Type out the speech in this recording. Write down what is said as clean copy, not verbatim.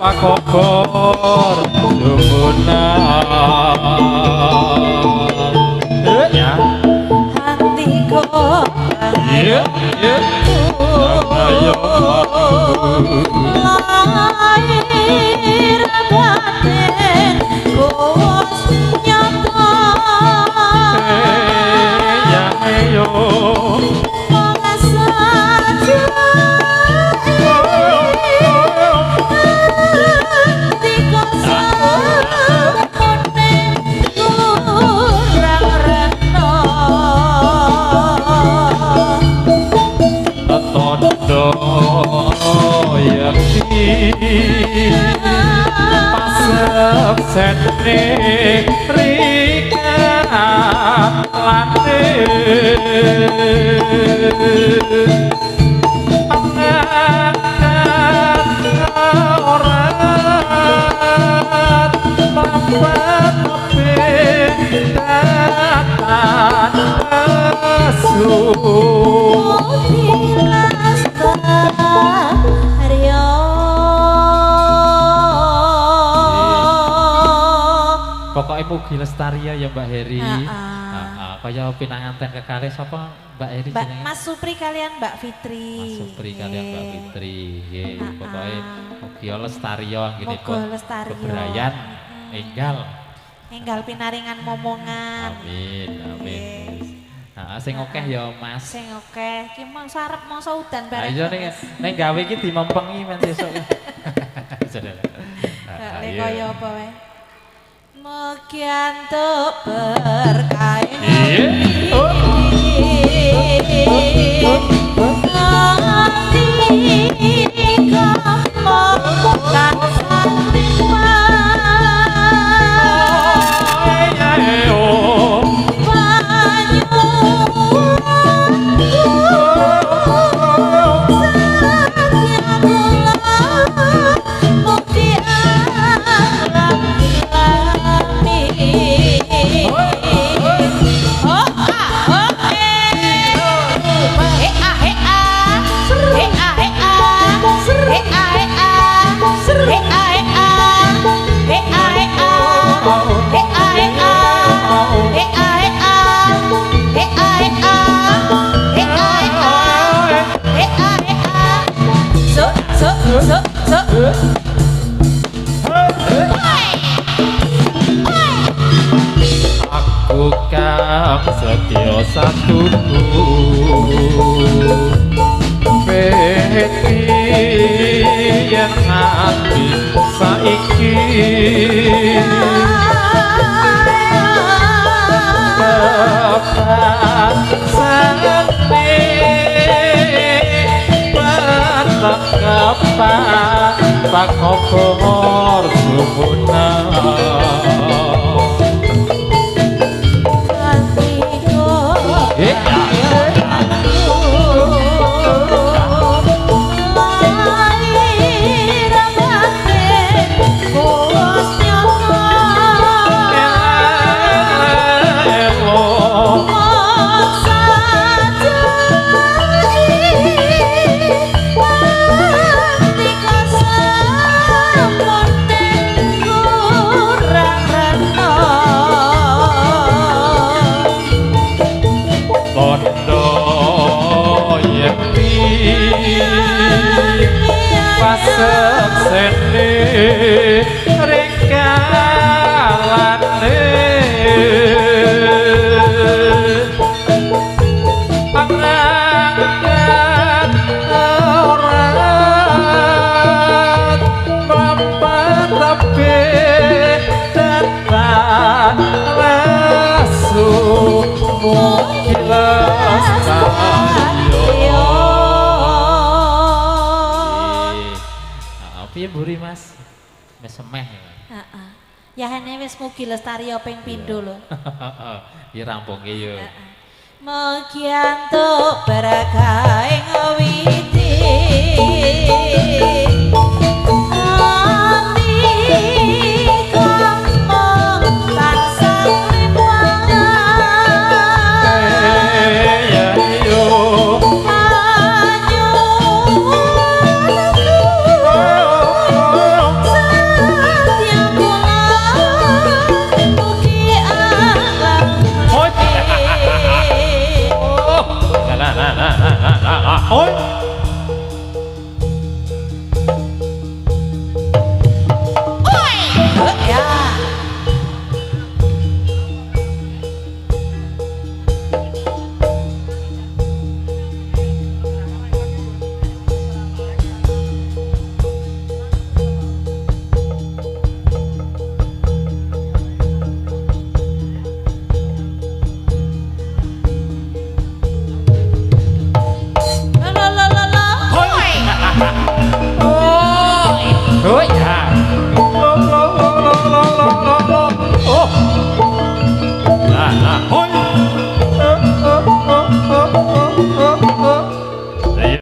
Pak kokor dumunan ya hatiku iya iya ayo lahir batin kuwas nyata ya ayo pasep sene rikat lane pangangan orat lambat pindatan asuh pokoknya mugi lestaria ya Mbak Heri. Kaya pinanganten kekalih sapa Mbak Heri jenenge? Mas Supri kalian Mbak Fitri. Mas Supri kalian Mbak Fitri. Nggih, pokoke mugi lestaria anggenipun bebrayan enggal pinaringan momongan. Amin, amin. Sing akeh ya Mas. Sing akeh ki mong sarep mongso udan bareng. Iya ning gawe iki dimempengi men sesuk. Lek kaya apa wae. Mugi antuk berkah. Aku kang setya satuku peti yen ati saiki kapan sane patak kapan pak kokor sumunan pasek sene rekalane pangangan orat bapak Wis semeh. Heeh. Yahane wis mugi lestari ping pindho lho. Ya rampungke yo. Mugi antuk berkah ing witi.